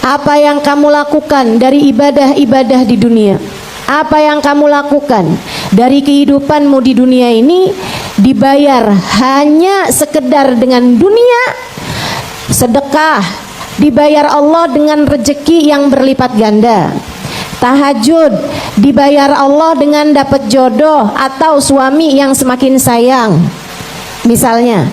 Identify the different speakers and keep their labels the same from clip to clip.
Speaker 1: Apa yang kamu lakukan dari ibadah-ibadah di dunia, apa yang kamu lakukan dari kehidupanmu di dunia ini dibayar hanya sekedar dengan dunia, sedekah dibayar Allah dengan rezeki yang berlipat ganda, tahajud dibayar Allah dengan dapat jodoh atau suami yang semakin sayang. Misalnya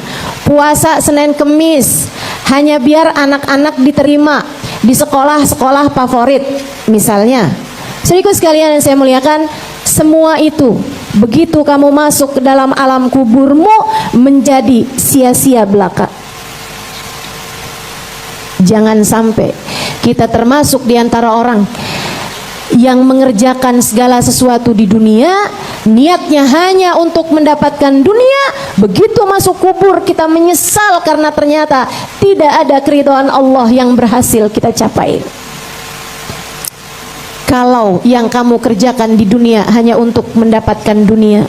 Speaker 1: puasa Senin Kemis hanya biar anak-anak diterima di sekolah-sekolah favorit misalnya. Saudaraku sekalian yang saya muliakan, semua itu begitu kamu masuk ke dalam alam kuburmu menjadi sia-sia belaka. Jangan sampai kita termasuk di antara orang yang mengerjakan segala sesuatu di dunia, niatnya hanya untuk mendapatkan dunia, begitu masuk kubur kita menyesal karena ternyata tidak ada keridhaan Allah yang berhasil kita capai. Kalau yang kamu kerjakan di dunia hanya untuk mendapatkan dunia,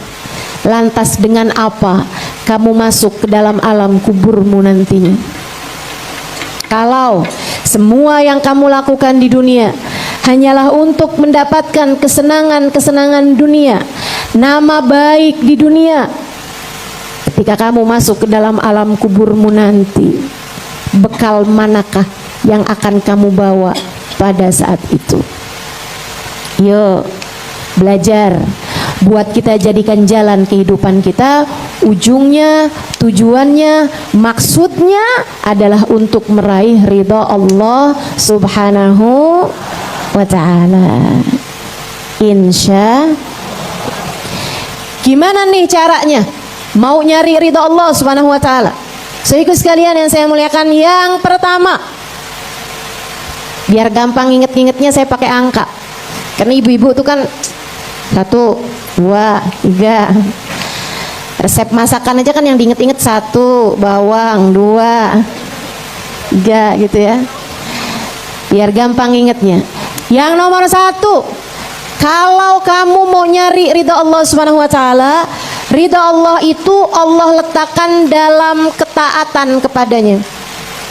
Speaker 1: lantas dengan apa kamu masuk ke dalam alam kuburmu nantinya? Kalau semua yang kamu lakukan di dunia hanyalah untuk mendapatkan kesenangan-kesenangan dunia, nama baik di dunia, ketika kamu masuk ke dalam alam kuburmu nanti, bekal manakah yang akan kamu bawa pada saat itu? Yuk belajar buat kita jadikan jalan kehidupan kita, ujungnya, tujuannya, maksudnya adalah untuk meraih ridha Allah Subhanahu wa ta'ala. Insya. Gimana nih caranya mau nyari ridha Allah Subhanahu wa ta'ala? Saudaraku sekalian yang saya muliakan, yang pertama, biar gampang inget-ingetnya saya pakai angka, karena ibu-ibu tuh kan 1, 2, 3. Resep masakan aja kan yang diinget-inget 1 bawang, 2, 3 gitu ya, biar gampang ingetnya. Yang nomor 1, kalau kamu mau nyari ridha Allah Subhanahu wa ta'ala, ridha Allah itu Allah letakkan dalam ketaatan kepadanya.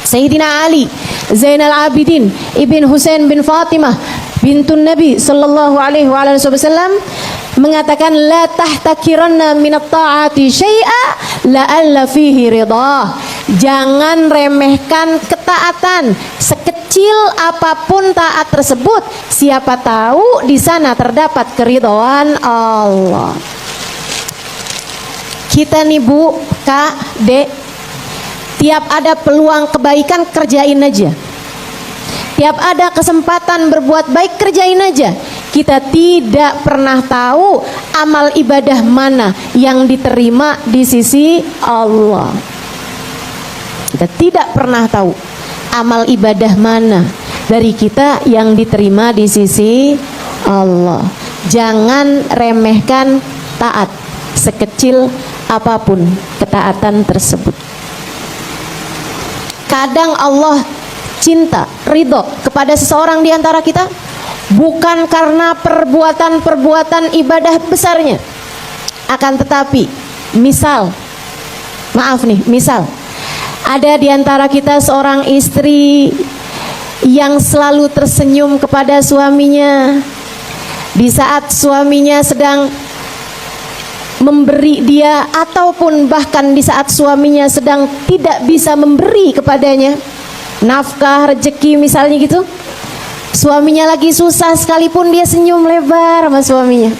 Speaker 1: Sayyidina Ali Zainal Abidin Ibn Husain bin Fatimah bintun Nabi sallallahu alaihi wasallam mengatakan, la tahtakiranna minat ta'ati syai'a la'alla fihi ridha. Jangan remehkan ketaatan, sekecil apapun taat tersebut, siapa tahu di sana terdapat keridhaan Allah. Kita nih Bu, Kak, Dek, tiap ada peluang kebaikan kerjain aja. Tiap ada kesempatan berbuat baik kerjain aja. Kita tidak pernah tahu amal ibadah mana yang diterima di sisi Allah. Kita tidak pernah tahu amal ibadah mana dari kita yang diterima di sisi Allah. Jangan remehkan taat, sekecil apapun ketaatan tersebut. Kadang Allah cinta, ridho kepada seseorang di antara kita bukan karena perbuatan-perbuatan ibadah besarnya, akan tetapi misal ada di antara kita seorang istri yang selalu tersenyum kepada suaminya di saat suaminya sedang memberi dia, ataupun bahkan di saat suaminya sedang tidak bisa memberi kepadanya nafkah, rezeki misalnya gitu. Suaminya lagi susah sekalipun dia senyum lebar sama suaminya.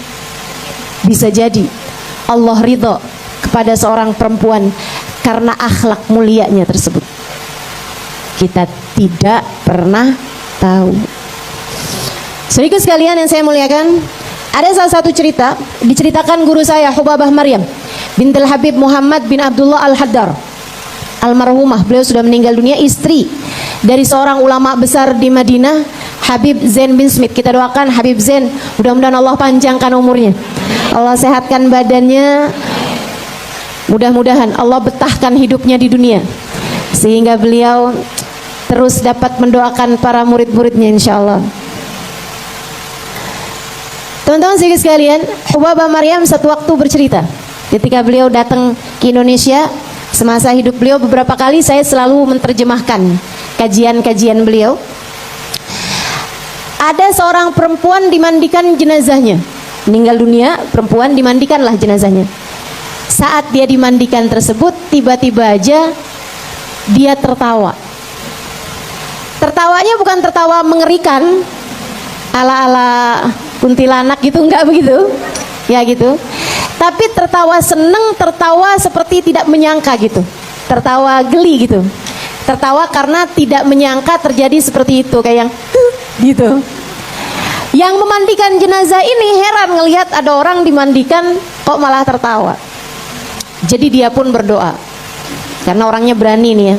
Speaker 1: Bisa jadi Allah ridho kepada seorang perempuan karena akhlak mulianya tersebut. Kita tidak pernah tahu. Saudaraku sekalian yang saya muliakan, ada salah satu cerita diceritakan guru saya Hubabah Maryam bintul Habib Muhammad bin Abdullah Al-Haddar almarhumah. Beliau sudah meninggal dunia, istri dari seorang ulama besar di Madinah, Habib Zain bin Smith. Kita doakan Habib Zain, mudah-mudahan Allah panjangkan umurnya, Allah sehatkan badannya, mudah-mudahan Allah betahkan hidupnya di dunia sehingga beliau terus dapat mendoakan para murid-muridnya insyaallah. Teman-teman sekalian, Hubabah Maryam satu waktu bercerita ketika beliau datang ke Indonesia. Semasa hidup beliau beberapa kali saya selalu menerjemahkan kajian-kajian beliau. Ada seorang perempuan dimandikan jenazahnya, meninggal dunia, perempuan dimandikanlah jenazahnya. Saat dia dimandikan tersebut, tiba-tiba aja dia tertawa. Tertawanya bukan tertawa mengerikan ala-ala kuntilanak gitu, enggak begitu ya gitu, tapi tertawa seneng, tertawa seperti tidak menyangka gitu, tertawa geli gitu, tertawa karena tidak menyangka terjadi seperti itu, kayak yang gitu. Yang memandikan jenazah ini heran ngelihat ada orang dimandikan kok malah tertawa. Jadi dia pun berdoa, karena orangnya berani nih ya.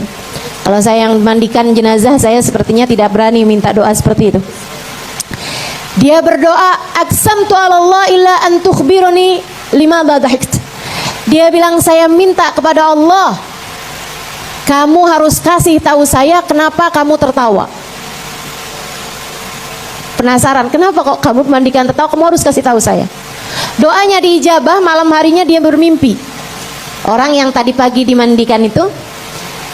Speaker 1: Kalau saya yang mandikan jenazah, saya sepertinya tidak berani minta doa seperti itu. Dia berdoa, aqsamtu 'ala Allah illa an tukhbiruni lima dhahikta. Dia bilang, saya minta kepada Allah, kamu harus kasih tahu saya kenapa kamu tertawa. Penasaran, kenapa kok kamu mandikan tertawa? Kamu harus kasih tahu saya. Doanya diijabah, malam harinya dia bermimpi. Orang yang tadi pagi dimandikan itu,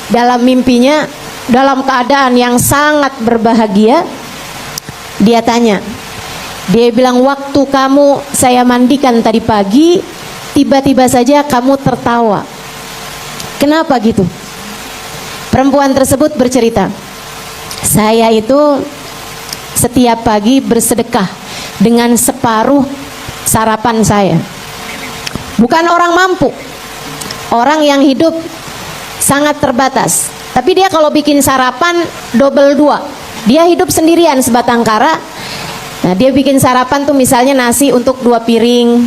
Speaker 1: dalam mimpinya, dalam keadaan yang sangat berbahagia, dia tanya, dia bilang, waktu kamu saya mandikan tadi pagi, tiba-tiba saja kamu tertawa. Kenapa gitu? Perempuan tersebut bercerita, saya itu setiap pagi bersedekah dengan separuh sarapan saya. Bukan orang mampu, orang yang hidup sangat terbatas, tapi dia kalau bikin sarapan double dua. Dia hidup sendirian sebatang kara. Nah, dia bikin sarapan tuh misalnya nasi untuk 2 piring,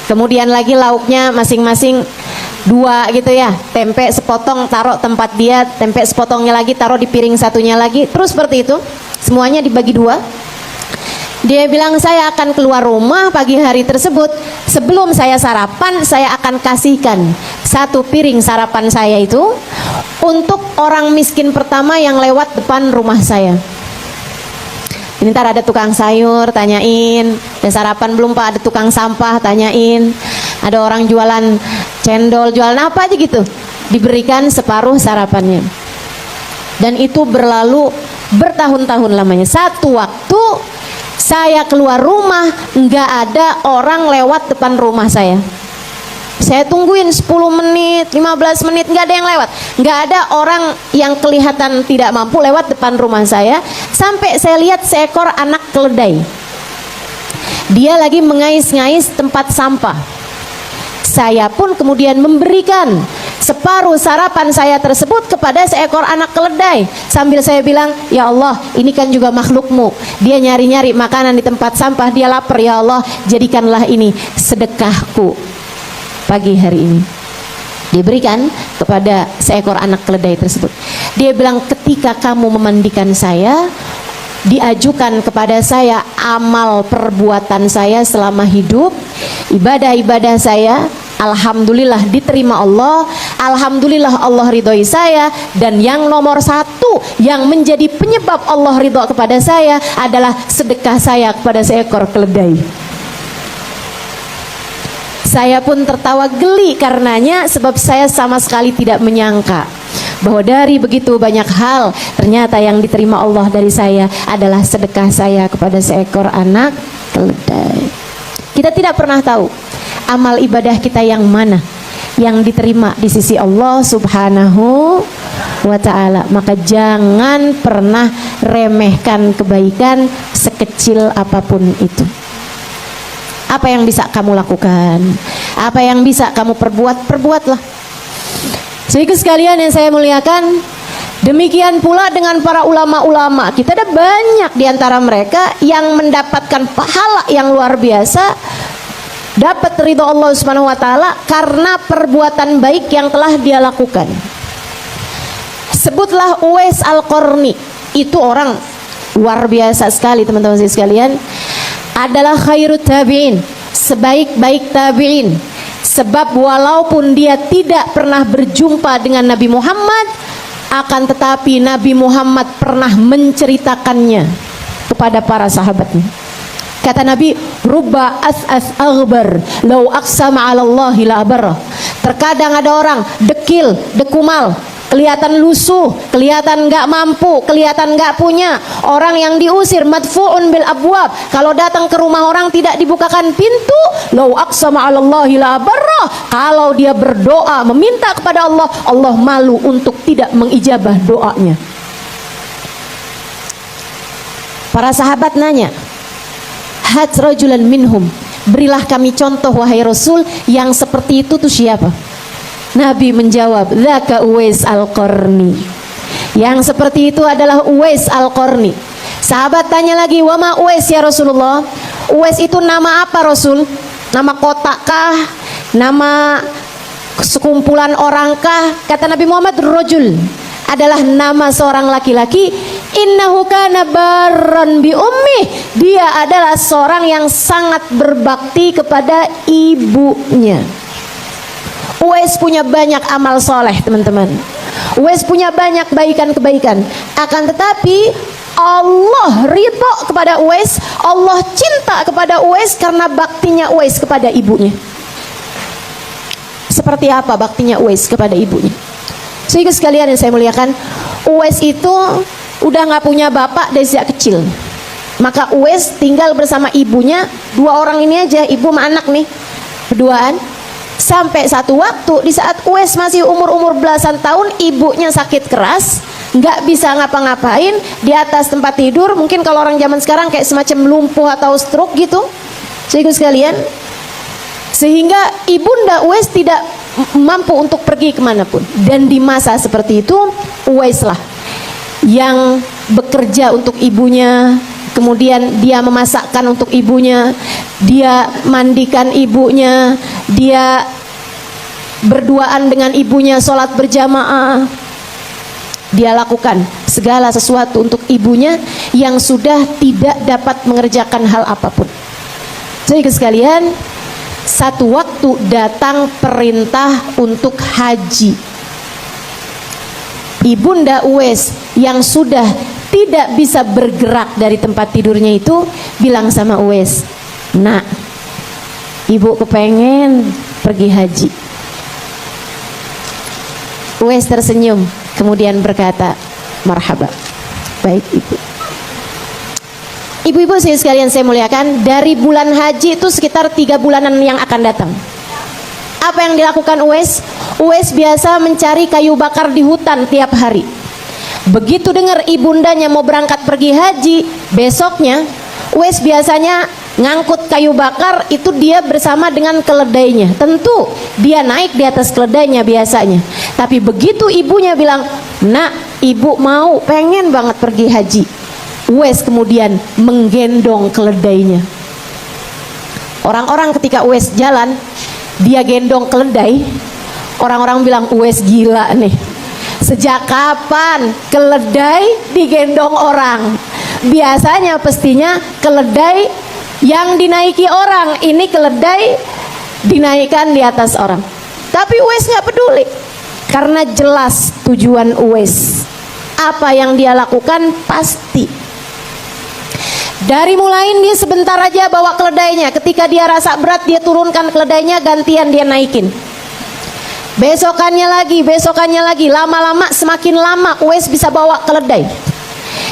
Speaker 1: kemudian lagi lauknya masing-masing 2 gitu ya, tempe sepotong taruh tempat dia, tempe sepotongnya lagi taruh di piring satunya lagi, terus seperti itu, semuanya dibagi 2. Dia bilang, saya akan keluar rumah pagi hari tersebut, sebelum saya sarapan, saya akan kasihkan 1 piring sarapan saya itu untuk orang miskin pertama yang lewat depan rumah saya. Ini ntar ada tukang sayur, tanyain, ada sarapan belum Pak? Ada tukang sampah, tanyain, ada orang jualan cendol, jualan apa aja gitu, diberikan separuh sarapannya. Dan itu berlalu bertahun-tahun lamanya. Satu waktu saya keluar rumah, nggak ada orang lewat depan rumah saya. Saya tungguin 10 menit, 15 menit, nggak ada yang lewat. Nggak ada orang yang kelihatan tidak mampu lewat depan rumah saya. Sampai saya lihat seekor anak keledai. Dia lagi mengais-ngais tempat sampah. Saya pun kemudian memberikan separuh sarapan saya tersebut kepada seekor anak keledai. Sambil saya bilang, ya Allah, ini kan juga makhlukmu. Dia nyari-nyari makanan di tempat sampah, dia lapar, ya Allah, jadikanlah ini sedekahku pagi hari ini. Diberikan kepada seekor anak keledai tersebut. Dia bilang, ketika kamu memandikan saya, diajukan kepada saya amal perbuatan saya selama hidup, ibadah-ibadah saya, alhamdulillah diterima Allah, alhamdulillah Allah ridhoi saya, dan yang nomor 1 yang menjadi penyebab Allah ridho kepada saya adalah sedekah saya kepada seekor keledai. Saya pun tertawa geli karenanya, sebab saya sama sekali tidak menyangka bahwa dari begitu banyak hal, ternyata yang diterima Allah dari saya adalah sedekah saya kepada seekor anak keledai. Kita tidak pernah tahu amal ibadah kita yang mana yang diterima di sisi Allah Subhanahu wa ta'ala. Maka jangan pernah remehkan kebaikan sekecil apapun itu. Apa yang bisa kamu lakukan, apa yang bisa kamu perbuat, perbuatlah. Jadi sekalian yang saya muliakan, demikian pula dengan para ulama-ulama. Kita ada banyak di antara mereka yang mendapatkan pahala yang luar biasa, dapat ridho Allah Subhanahu wa ta'ala karena perbuatan baik yang telah dia lakukan. Sebutlah Uwais Al-Qarni, itu orang luar biasa sekali teman-teman sekalian, adalah khairut tabi'in, sebaik-baik tabi'in. Sebab walaupun dia tidak pernah berjumpa dengan Nabi Muhammad, akan tetapi Nabi Muhammad pernah menceritakannya kepada para sahabatnya. Kata Nabi, rubba as'as aghbar law aqsama 'ala Allahi la abarra. Terkadang ada orang dekil, dekumal, kelihatan lusuh, kelihatan nggak mampu, kelihatan nggak punya. Orang yang diusir, madfu'un bil abwab. Kalau datang ke rumah orang tidak dibukakan pintu, lau aqsama 'alallahi la barra. Kalau dia berdoa meminta kepada Allah, Allah malu untuk tidak mengijabah doanya. Para sahabat nanya, "Hat rajulan minhum." Berilah kami contoh wahai Rasul yang seperti itu tuh siapa? Nabi menjawab, "Dzaka Uwais Al-Qarni." Yang seperti itu adalah Uwais Al-Qarni. Sahabat tanya lagi, "Wa ma Uwais ya Rasulullah?" Uwais itu nama apa Rasul? Nama kotakkah? Nama sekumpulan orangkah? Kata Nabi Muhammad, "Rajul." Adalah nama seorang laki-laki. Innahu kana barran bi ummi. Dia adalah seorang yang sangat berbakti kepada ibunya. Uwais punya banyak amal soleh, teman-teman. Uwais punya banyak kebaikan-kebaikan. Akan tetapi Allah ridho kepada Uwais, Allah cinta kepada Uwais karena baktinya Uwais kepada ibunya. Seperti apa baktinya Uwais kepada ibunya? Sehingga sekalian yang saya muliakan, Uwais itu udah nggak punya bapak dari sejak kecil. Maka Uwais tinggal bersama ibunya, 2 orang ini aja, ibu sama anak nih, berduaan. Sampai satu waktu di saat Uwais masih umur belasan tahun, ibunya sakit keras, nggak bisa ngapa-ngapain di atas tempat tidur. Mungkin kalau orang zaman sekarang kayak semacam lumpuh atau stroke gitu. Sehingga sekalian, sehingga ibunda Uwais tidak mampu untuk pergi kemanapun. Dan di masa seperti itu, Uwais lah yang bekerja untuk ibunya, kemudian dia memasakkan untuk ibunya, dia mandikan ibunya, dia berduaan dengan ibunya, sholat berjamaah. Dia lakukan segala sesuatu untuk ibunya yang sudah tidak dapat mengerjakan hal apapun. Jadi sekalian, satu waktu datang perintah untuk haji. Ibunda Uwais yang sudah tidak bisa bergerak dari tempat tidurnya itu bilang sama Uwais, "Nak, ibu kepengen pergi haji." Uwais tersenyum kemudian berkata, "Marhaba." Baik ibu. Ibu-ibu sekalian saya muliakan, dari bulan haji itu sekitar 3 bulanan yang akan datang. Apa yang dilakukan Uwais? Uwais biasa mencari kayu bakar di hutan tiap hari. Begitu dengar ibundanya mau berangkat pergi haji, besoknya Uwais biasanya ngangkut kayu bakar itu dia bersama dengan keledainya. Tentu dia naik di atas keledainya biasanya. Tapi begitu ibunya bilang, "Nak, ibu mau pengen banget pergi haji." Uwais kemudian menggendong keledainya. Orang-orang ketika Uwais jalan, dia gendong keledai, orang-orang bilang, "Uwais gila nih. Sejak kapan keledai digendong orang? Biasanya pastinya keledai yang dinaiki orang, ini keledai dinaikkan di atas orang." Tapi Uwais nggak peduli, karena jelas tujuan Uwais. Apa yang dia lakukan pasti. Dari mulain dia sebentar aja bawa keledainya, ketika dia rasa berat dia turunkan keledainya, gantian dia naikin. Besokannya lagi, lama-lama semakin lama Uwais bisa bawa keledai.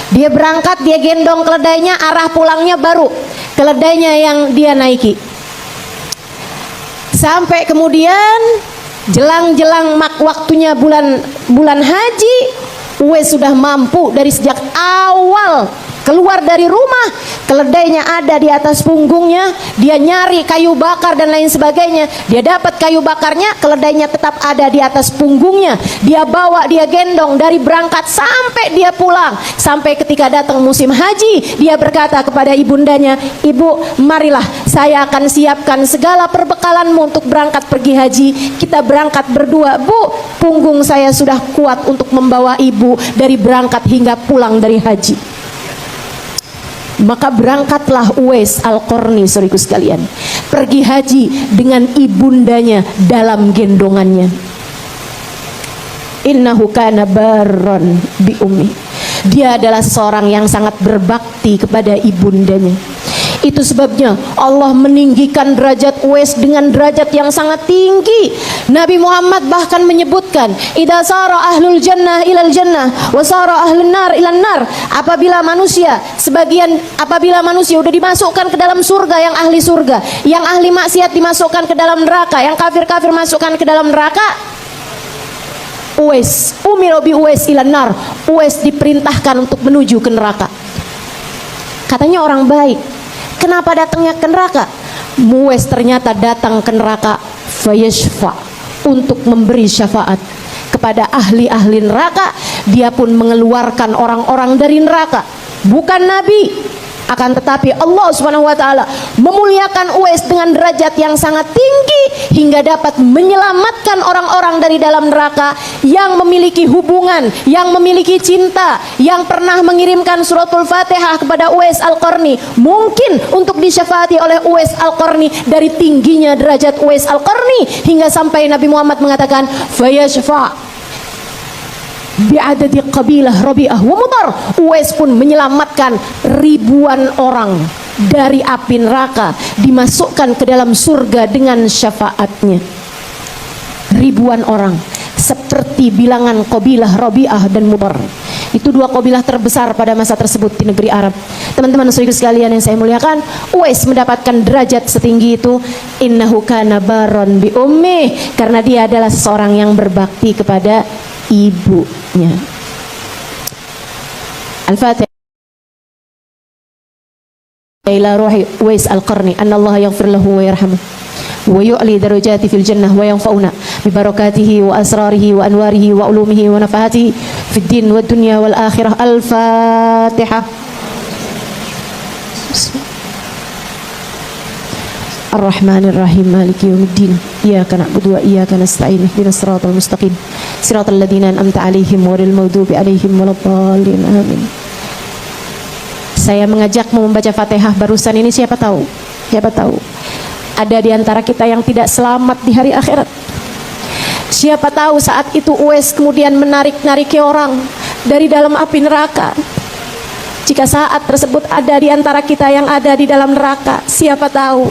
Speaker 1: Dia berangkat, dia gendong keledainya, arah pulangnya baru keledainya yang dia naiki. Sampai kemudian jelang waktunya bulan haji, Uwais sudah mampu dari sejak awal keluar dari rumah, keledainya ada di atas punggungnya, dia nyari kayu bakar dan lain sebagainya, dia dapat kayu bakarnya, keledainya tetap ada di atas punggungnya, dia bawa, dia gendong dari berangkat sampai dia pulang. Sampai ketika datang musim haji, dia berkata kepada ibundanya, "Ibu, marilah saya akan siapkan segala perbekalanmu untuk berangkat pergi haji. Kita berangkat berdua, Bu. Punggung saya sudah kuat untuk membawa ibu dari berangkat hingga pulang dari haji." Maka berangkatlah Uwais Al-Qarni, saudaraku sekalian, pergi haji dengan ibundanya dalam gendongannya. Innahu kana barran bi ummi. Dia adalah seorang yang sangat berbakti kepada ibundanya. Itu sebabnya Allah meninggikan derajat Uwais dengan derajat yang sangat tinggi. Nabi Muhammad bahkan menyebutkan, idza sara ahlul jannah ilal jannah wa sara ahlun nar ilan nar. Apabila manusia udah dimasukkan ke dalam surga, yang ahli surga, yang ahli maksiat dimasukkan ke dalam neraka, yang kafir-kafir masukkan ke dalam neraka, Uwais, umiru bi Uwais ilan nar. Uwais diperintahkan untuk menuju ke neraka. Katanya orang baik. Kenapa datangnya ke neraka? Uwais ternyata datang ke neraka fayashfa, untuk memberi syafaat kepada ahli-ahli neraka. Dia pun mengeluarkan orang-orang dari neraka. Bukan Nabi, akan tetapi Allah Subhanahu wa taala memuliakan Uwais dengan derajat yang sangat tinggi hingga dapat menyelamatkan orang-orang dari dalam neraka yang memiliki hubungan, yang memiliki cinta, yang pernah mengirimkan suratul Fatihah kepada Uwais Al-Qarni, mungkin untuk disyafaati oleh Uwais Al-Qarni. Dari tingginya derajat Uwais Al-Qarni hingga sampai Nabi Muhammad mengatakan fayashfa bi'adadi qabilah Rabi'ah wa Mudar. Uwais pun menyelamatkan ribuan orang dari api neraka, dimasukkan ke dalam surga dengan syafaatnya. Ribuan orang, seperti bilangan qabilah Rabi'ah dan Mudar. Itu dua qabilah terbesar pada masa tersebut di negeri Arab. Teman-teman saudara sekalian yang saya muliakan, Uwais mendapatkan derajat setinggi itu innahu kana baron bi ummi, karena dia adalah seseorang yang berbakti kepada ibunya. Al-Fatihah ila ruhi Uwais Al-Qarni anna Allah yaghfir lahu wa yarhamuhu wa yu'li darajati fil jannah wa yanfa'una bi barakatihi wa asrarihi wa anwarihi wa ulumihi wa nafahatihi fid din wad dunya wal akhirah. Al-Fatihah. Ar-Rahmanir Rahim Maliki Yaumiddin. Iyyaka na'budu wa iyyaka nasta'in. Ihdinas siratal mustaqim. Siratal ladzina an'amta 'alaihim ghairil maghdubi 'alaihim waladdallin. Amin. Saya mengajakmu membaca Fatihah barusan ini, siapa tahu ada di antara kita yang tidak selamat di hari akhirat. Siapa tahu saat itu Uwais kemudian menarik-nariki orang dari dalam api neraka. Jika saat tersebut ada di antara kita yang ada di dalam neraka, siapa tahu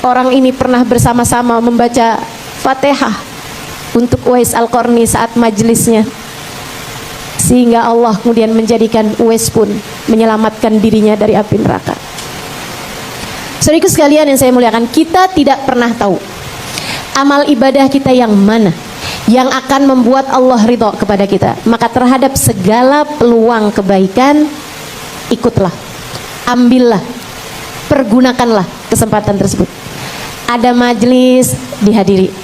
Speaker 1: orang ini pernah bersama-sama membaca Fatihah untuk Uwais Al-Qarni saat majelisnya, sehingga Allah kemudian menjadikan Uwais pun menyelamatkan dirinya dari api neraka. Saudaraku sekalian yang saya muliakan, kita tidak pernah tahu amal ibadah kita yang mana yang akan membuat Allah ridho kepada kita. Maka terhadap segala peluang kebaikan, ikutlah, ambillah, pergunakanlah kesempatan tersebut. Ada majelis, dihadiri.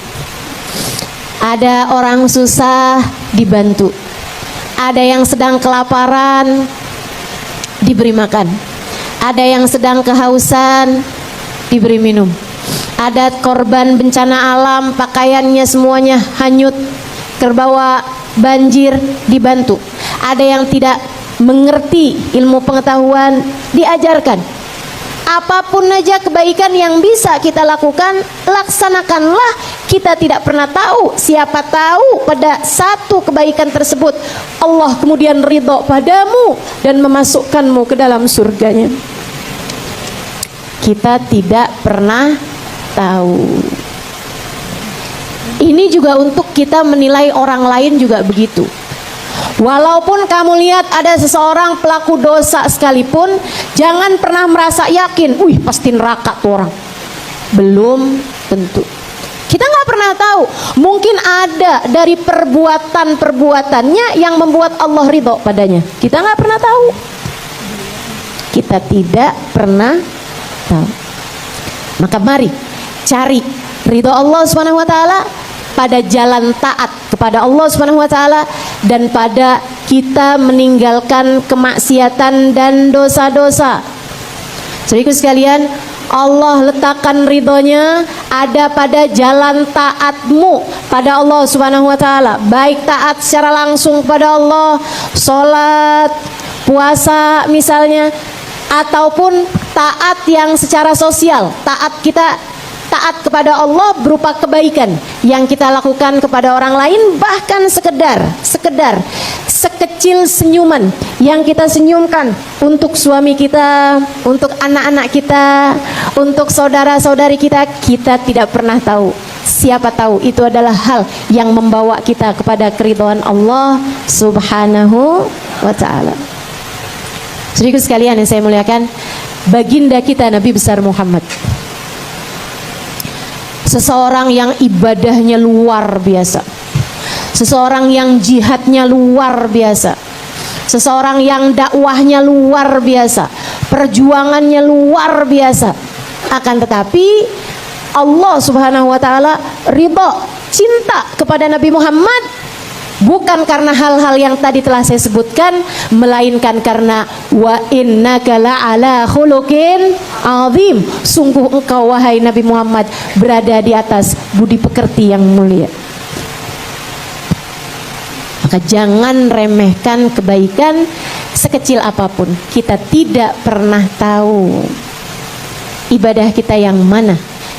Speaker 1: Ada orang susah, dibantu. Ada yang sedang kelaparan, diberi makan. Ada yang sedang kehausan, diberi minum. Ada korban bencana alam, pakaiannya semuanya hanyut, terbawa banjir, dibantu. Ada yang tidak mengerti ilmu pengetahuan, diajarkan. Apapun aja kebaikan yang bisa kita lakukan, laksanakanlah. Kita tidak pernah tahu, siapa tahu pada satu kebaikan tersebut Allah kemudian ridho padamu dan memasukkanmu ke dalam surganya. Kita tidak pernah tahu. Ini juga untuk kita menilai orang lain juga begitu. Walaupun kamu lihat ada seseorang pelaku dosa sekalipun, jangan pernah merasa yakin, wih pasti neraka tuh orang. Belum tentu. Kita nggak pernah tahu. Mungkin ada dari perbuatan-perbuatannya yang membuat Allah ridho padanya. Kita nggak pernah tahu. Kita tidak pernah tahu. Maka mari cari ridho Allah Subhanahu wa taala pada jalan taat kepada Allah Subhanahu wa taala dan pada kita meninggalkan kemaksiatan dan dosa-dosa. Saudaraku sekalian, Allah letakkan ridhonya ada pada jalan taatmu pada Allah Subhanahu wa taala, baik taat secara langsung pada Allah, sholat, puasa misalnya, ataupun taat yang secara sosial, taat kepada Allah berupa kebaikan yang kita lakukan kepada orang lain, bahkan sekedar sekecil senyuman yang kita senyumkan untuk suami kita, untuk anak-anak kita, untuk saudara-saudari kita, kita tidak pernah tahu. Siapa tahu itu adalah hal yang membawa kita kepada keridhaan Allah Subhanahu wa ta'ala. Saudaraku sekalian yang saya muliakan, baginda kita Nabi besar Muhammad, seseorang yang ibadahnya luar biasa, seseorang yang jihadnya luar biasa, seseorang yang dakwahnya luar biasa, perjuangannya luar biasa. Akan tetapi Allah Subhanahu wa ta'ala ridha, cinta kepada Nabi Muhammad bukan karena hal-hal yang tadi telah saya sebutkan, melainkan karena wa innaka la'ala khuluqin azim, sungguh engkau wahai Nabi Muhammad berada di atas budi pekerti yang mulia. Maka jangan remehkan kebaikan sekecil apapun. Kita tidak pernah tahu ibadah kita yang mana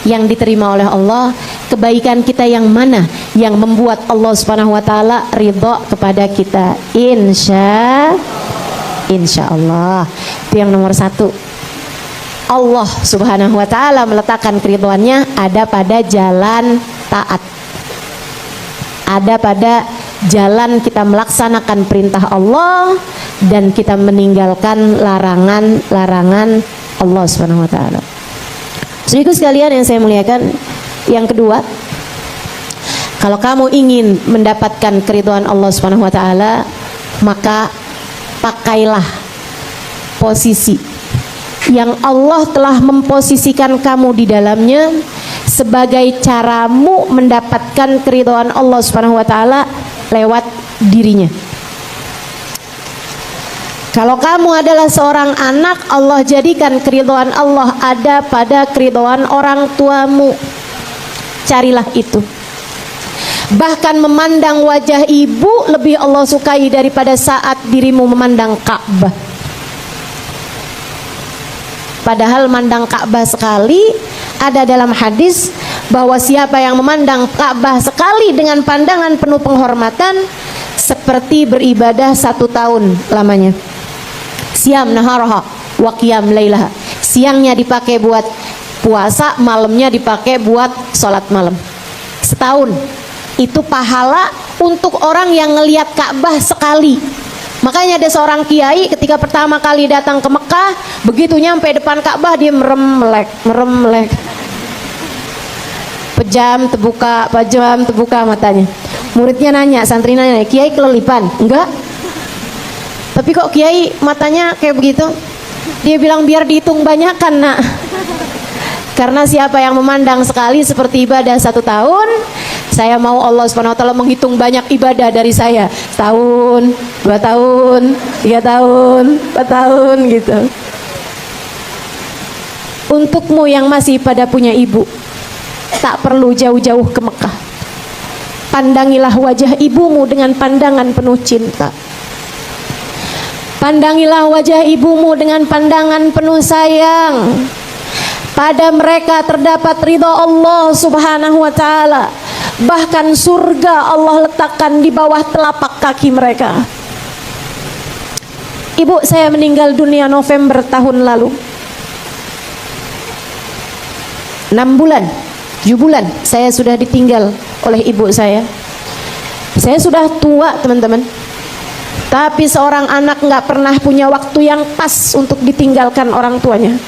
Speaker 1: yang diterima oleh Allah, kebaikan kita yang mana yang membuat Allah Subhanahu wa ta'ala ridha kepada kita. Insya Allah. Itu yang nomor satu. Allah Subhanahu wa ta'ala meletakkan keridhaannya ada pada jalan taat, ada pada jalan kita melaksanakan perintah Allah dan kita meninggalkan larangan-larangan Allah Subhanahu wa ta'ala. Saudaraku sekalian yang saya muliakan, yang kedua, kalau kamu ingin mendapatkan keridhaan Allah Subhanahu wa ta'ala, maka pakailah posisi yang Allah telah memposisikan kamu di dalamnya sebagai caramu mendapatkan keridhaan Allah Subhanahu wa ta'ala lewat dirinya. Kalau kamu adalah seorang anak, Allah jadikan keridhaan Allah ada pada keridhaan orang tuamu. Carilah itu. Bahkan memandang wajah ibu lebih Allah sukai daripada saat dirimu memandang Ka'bah. Padahal memandang Ka'bah sekali, ada dalam hadis bahwa siapa yang memandang Ka'bah sekali dengan pandangan penuh penghormatan seperti beribadah 1 tahun lamanya. Siam naharaha wa qiyam lailaha. Siangnya dipakai buat puasa, malamnya dipakai buat sholat malam. Setahun. Itu pahala untuk orang yang ngelihat Ka'bah sekali. Makanya ada seorang kiai ketika pertama kali datang ke Mekah, begitu nyampe depan Ka'bah dia merem-melek. Pejam terbuka matanya. Muridnya nanya, santri nanya, "Kiai kelelipan?" "Enggak." "Tapi kok Kiai matanya kayak begitu?" Dia bilang, "Biar dihitung banyakan, Nak." Karena siapa yang memandang sekali seperti ibadah 1 tahun, saya mau Allah Subhanahu wa ta'ala menghitung banyak ibadah dari saya. 1 tahun, 2 tahun, 3 tahun, 4 tahun gitu. Untukmu yang masih pada punya ibu, tak perlu jauh-jauh ke Mekah. Pandangilah wajah ibumu dengan pandangan penuh cinta. Pandangilah wajah ibumu dengan pandangan penuh sayang. Pada mereka terdapat ridha Allah Subhanahu wa ta'ala. Bahkan surga Allah letakkan di bawah telapak kaki mereka. Ibu saya meninggal dunia November tahun lalu. 6 bulan, 7 bulan saya sudah ditinggal oleh ibu saya. Saya sudah tua, teman-teman. Tapi seorang anak nggak pernah punya waktu yang pas untuk ditinggalkan orang tuanya.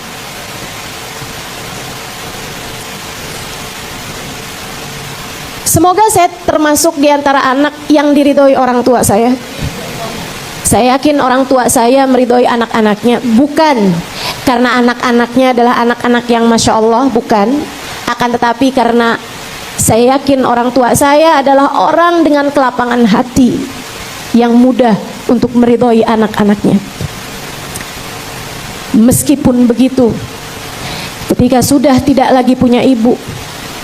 Speaker 1: Semoga saya termasuk di antara anak yang diridhoi orang tua saya. Saya yakin orang tua saya meridhoi anak-anaknya, bukan karena anak-anaknya adalah anak-anak yang Masya Allah, bukan. Akan tetapi karena saya yakin orang tua saya adalah orang dengan kelapangan hati yang mudah untuk meridhoi anak-anaknya. Meskipun begitu, ketika sudah tidak lagi punya ibu,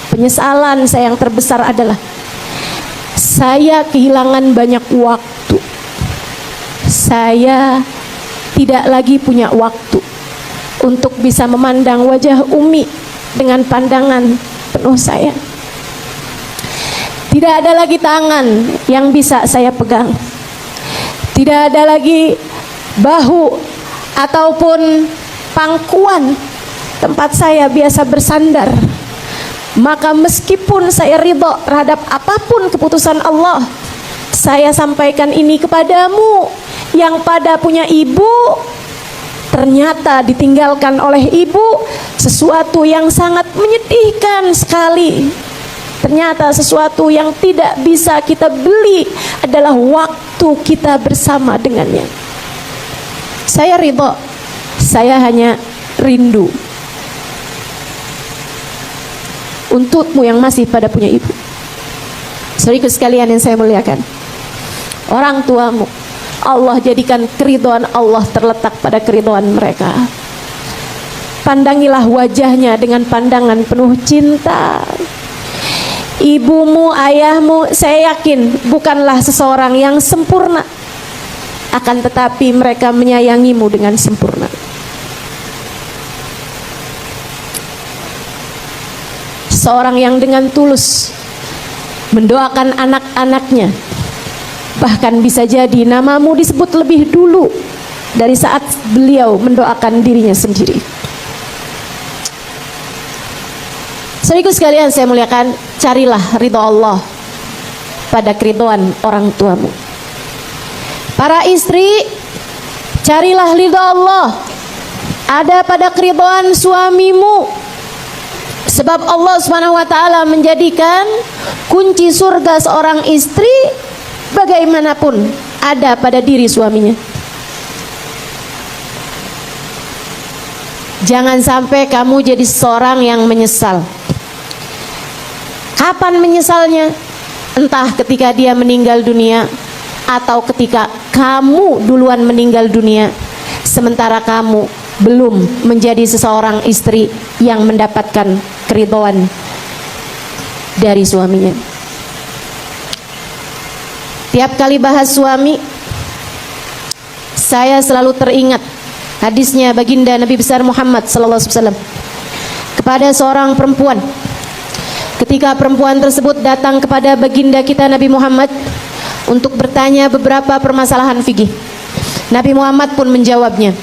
Speaker 1: penyesalan saya yang terbesar adalah saya kehilangan banyak waktu. Saya tidak lagi punya waktu untuk bisa memandang wajah Umi dengan pandangan penuh sayang. Tidak ada lagi tangan yang bisa saya pegang. Tidak ada lagi bahu ataupun pangkuan tempat saya biasa bersandar. Maka meskipun saya ridho terhadap apapun keputusan Allah, saya sampaikan ini kepadamu yang pada punya ibu, ternyata ditinggalkan oleh ibu, sesuatu yang sangat menyedihkan sekali. Ternyata sesuatu yang tidak bisa kita beli adalah waktu kita bersama dengannya. Saya ridho, saya hanya rindu untukmu yang masih pada punya ibu. Saudaraku sekalian yang saya muliakan, orang tuamu Allah jadikan keridhaan Allah terletak pada keridhaan mereka. Pandangilah wajahnya dengan pandangan penuh cinta. Ibumu, ayahmu, saya yakin bukanlah seseorang yang sempurna, akan tetapi mereka menyayangimu dengan sempurna. Seorang yang dengan tulus mendoakan anak-anaknya, bahkan bisa jadi namamu disebut lebih dulu dari saat beliau mendoakan dirinya sendiri. Saudaraku sekalian saya muliakan, carilah ridha Allah pada keridhaan orang tuamu. Para istri, carilah ridha Allah ada pada keridhaan suamimu. Sebab Allah SWT menjadikan kunci surga seorang istri bagaimanapun ada pada diri suaminya. Jangan sampai kamu jadi seorang yang menyesal. Kapan menyesalnya? Entah ketika dia meninggal dunia atau ketika kamu duluan meninggal dunia, sementara kamu belum menjadi seseorang istri yang mendapatkan keridhaan dari suaminya. Tiap kali bahas suami, saya selalu teringat hadisnya baginda Nabi besar Muhammad sallallahu alaihi wasallam kepada seorang perempuan. Ketika perempuan tersebut datang kepada baginda kita Nabi Muhammad untuk bertanya beberapa permasalahan fikih, Nabi Muhammad pun menjawabnya.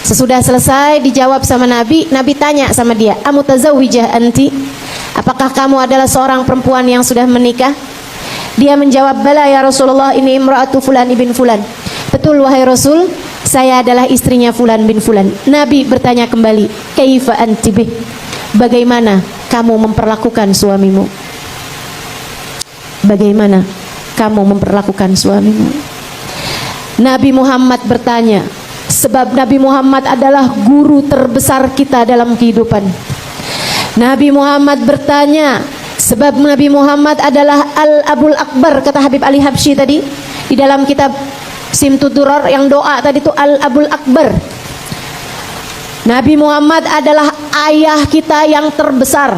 Speaker 1: Sesudah selesai dijawab sama Nabi, Nabi tanya sama dia, "Amutazawwijah anti?" Apakah kamu adalah seorang perempuan yang sudah menikah? Dia menjawab, "Bala ya Rasulullah, ini imra'atu fulan ibn fulan." Betul wahai Rasul, saya adalah istrinya fulan bin fulan. Nabi bertanya kembali, "Kaifa anti bih?" Bagaimana kamu memperlakukan suamimu? Bagaimana kamu memperlakukan suamimu? Nabi Muhammad bertanya, sebab Nabi Muhammad adalah guru terbesar kita dalam kehidupan. Nabi Muhammad bertanya, sebab Nabi Muhammad adalah Al-Abul Akbar, kata Habib Ali Habsyi tadi di dalam kitab Simtud Durar, yang doa tadi itu Al-Abul Akbar. Nabi Muhammad adalah ayah kita yang terbesar.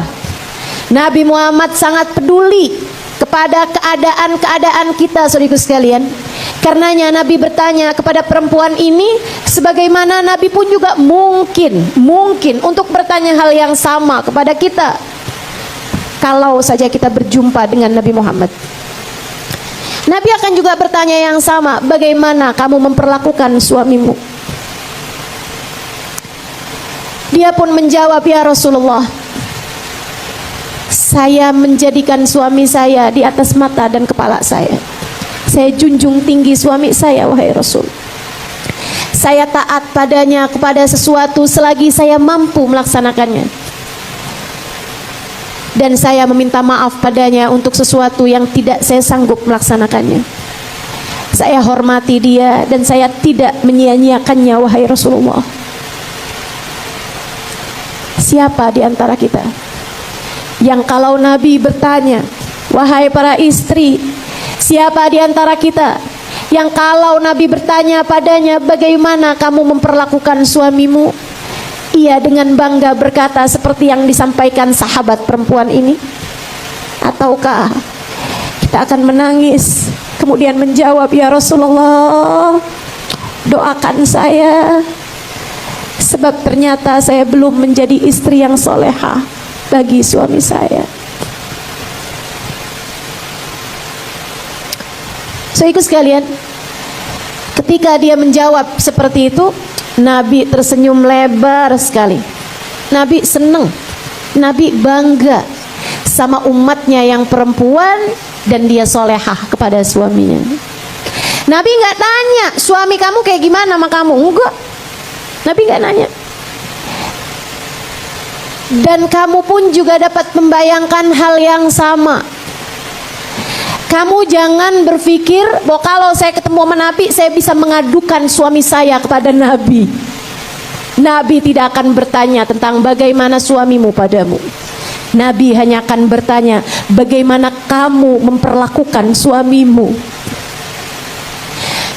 Speaker 1: Nabi Muhammad sangat peduli kepada keadaan-keadaan kita, saudaraku sekalian. Karenanya Nabi bertanya kepada perempuan ini, sebagaimana Nabi pun juga mungkin untuk bertanya hal yang sama kepada kita kalau saja kita berjumpa dengan Nabi Muhammad. Nabi akan juga bertanya yang sama, bagaimana kamu memperlakukan suamimu? Dia pun menjawab, ya Rasulullah, saya menjadikan suami saya di atas mata dan kepala saya. Saya junjung tinggi suami saya, wahai Rasul. Saya taat padanya kepada sesuatu selagi saya mampu melaksanakannya. Dan saya meminta maaf padanya untuk sesuatu yang tidak saya sanggup melaksanakannya. Saya hormati dia dan saya tidak menyia-nyiakannya, wahai Rasulullah. Siapa di antara kita yang kalau Nabi bertanya, wahai para istri, siapa di antara kita yang kalau Nabi bertanya padanya, bagaimana kamu memperlakukan suamimu, ia dengan bangga berkata seperti yang disampaikan sahabat perempuan ini? Ataukah kita akan menangis kemudian menjawab, ya Rasulullah, doakan saya, sebab ternyata saya belum menjadi istri yang solehah bagi suami saya. Saudaraku sekalian, Ketika dia menjawab seperti itu, Nabi tersenyum lebar sekali. Nabi senang, Nabi bangga sama umatnya yang perempuan dan dia solehah kepada suaminya. Nabi nggak tanya, suami kamu kayak gimana sama kamu? Enggak, Nabi nggak nanya. Dan kamu pun juga dapat membayangkan hal yang sama. Kamu jangan berpikir bahwa kalau saya ketemu sama Nabi, saya bisa mengadukan suami saya kepada Nabi. Nabi tidak akan bertanya tentang bagaimana suamimu padamu. Nabi hanya akan bertanya, bagaimana kamu memperlakukan suamimu.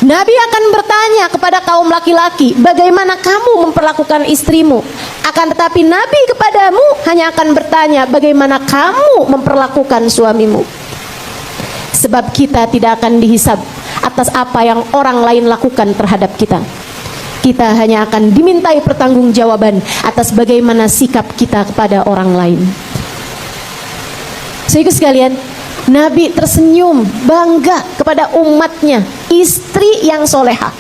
Speaker 1: Nabi akan bertanya kepada kaum laki-laki, bagaimana kamu memperlakukan istrimu. Akan tetapi Nabi kepadamu hanya akan bertanya, bagaimana kamu memperlakukan suamimu. Sebab kita tidak akan dihisab atas apa yang orang lain lakukan terhadap kita. Kita hanya akan dimintai pertanggungjawaban atas bagaimana sikap kita kepada orang lain. Saudara sekalian, Nabi tersenyum bangga kepada umatnya, istri yang solehah.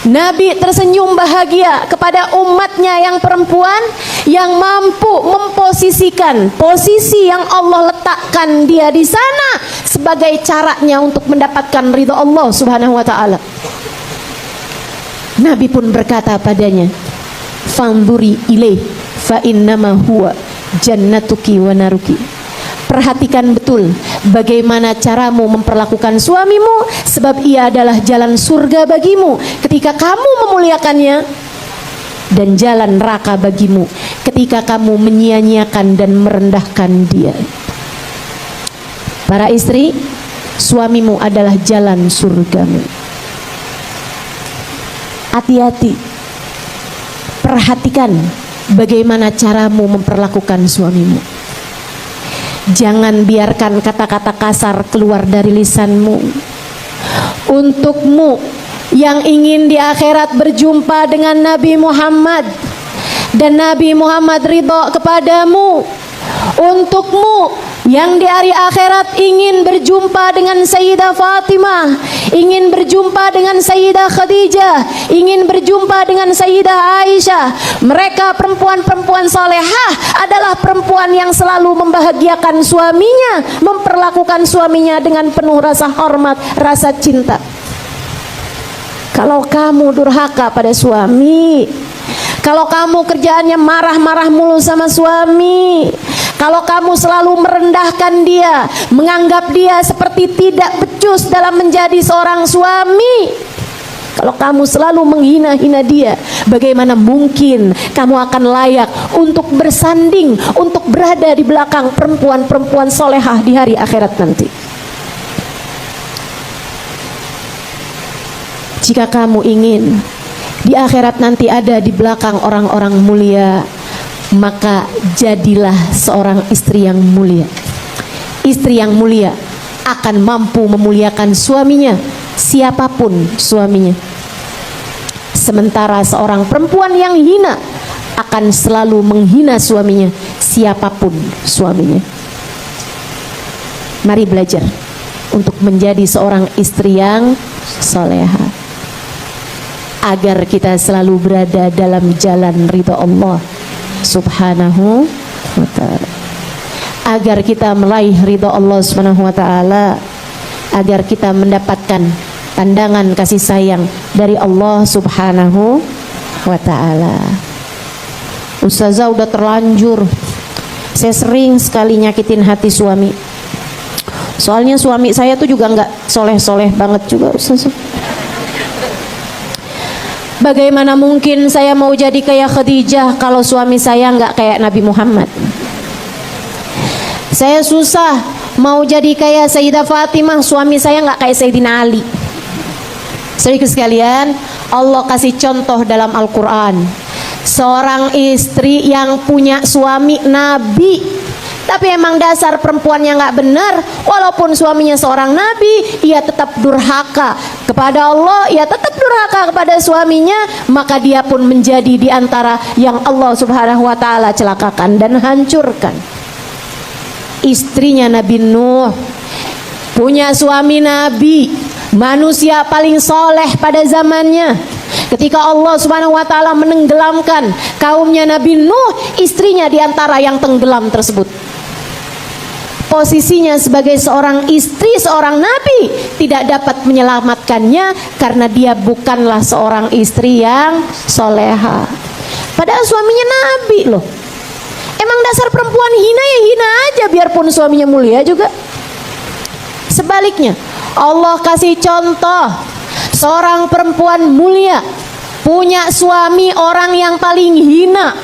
Speaker 1: Nabi tersenyum bahagia kepada umatnya yang perempuan yang mampu memposisikan posisi yang Allah letakkan dia di sana sebagai caranya untuk mendapatkan ridha Allah Subhanahu wa taala. Nabi pun berkata padanya, "Fanduri ilaih fa innama huwa jannatuki wa naruki." Perhatikan betul bagaimana caramu memperlakukan suamimu, sebab ia adalah jalan surga bagimu ketika kamu memuliakannya, dan jalan neraka bagimu ketika kamu menyia-nyiakan dan merendahkan dia. Para istri, suamimu adalah jalan surgamu. Hati-hati, perhatikan bagaimana caramu memperlakukan suamimu. Jangan biarkan kata-kata kasar keluar dari lisanmu. Untukmu yang ingin di akhirat berjumpa dengan Nabi Muhammad dan Nabi Muhammad ridha kepadamu, untukmu yang di hari akhirat ingin berjumpa dengan Sayyidah Fatimah, ingin berjumpa dengan Sayyidah Khadijah, ingin berjumpa dengan Sayyidah Aisyah. Mereka perempuan-perempuan salehah adalah perempuan yang selalu membahagiakan suaminya, memperlakukan suaminya dengan penuh rasa hormat, rasa cinta. Kalau kamu durhaka pada suami, kalau kamu kerjaannya marah-marah mulu sama suami, kalau kamu selalu merendahkan dia, menganggap dia seperti tidak becus dalam menjadi seorang suami, kalau kamu selalu menghina-hina dia, bagaimana mungkin kamu akan layak untuk bersanding, untuk berada di belakang perempuan-perempuan solehah di hari akhirat nanti? Jika kamu ingin di akhirat nanti ada di belakang orang-orang mulia, maka jadilah seorang istri yang mulia. Istri yang mulia akan mampu memuliakan suaminya, siapapun suaminya. Sementara seorang perempuan yang hina akan selalu menghina suaminya, siapapun suaminya. Mari belajar untuk menjadi seorang istri yang solehah, agar kita selalu berada dalam jalan ridha Allah Subhanahu wa ta'ala, agar kita meraih ridha Allah Subhanahu wa ta'ala, agar kita mendapatkan pandangan kasih sayang dari Allah Subhanahu wa ta'ala. Ustazah udah terlanjur, saya sering sekali nyakitin hati suami. Soalnya suami saya tuh juga nggak soleh-soleh banget juga, Ustazah. Bagaimana mungkin saya mau jadi kayak Khadijah kalau suami saya nggak kayak Nabi Muhammad? Saya susah mau jadi kayak Sayyidah Fatimah, suami saya nggak kayak Sayyidina Ali. Saudara sekalian, Allah kasih contoh dalam Al-Quran, seorang istri yang punya suami Nabi, tapi emang dasar perempuannya nggak benar. Walaupun suaminya seorang nabi, ia tetap durhaka kepada Allah, ia tetap durhaka kepada suaminya, maka dia pun menjadi di antara yang Allah Subhanahu wa ta'ala celakakan dan hancurkan. Istrinya Nabi Nuh punya suami nabi, manusia paling soleh pada zamannya. Ketika Allah Subhanahu wa taala menenggelamkan kaumnya Nabi Nuh, istrinya di antara yang tenggelam tersebut. Posisinya sebagai seorang istri seorang nabi tidak dapat menyelamatkannya karena dia bukanlah seorang istri yang soleha. Padahal suaminya nabi loh. Emang dasar perempuan hina ya hina aja biarpun suaminya mulia juga. Sebaliknya, Allah kasih contoh seorang perempuan mulia punya suami orang yang paling hina.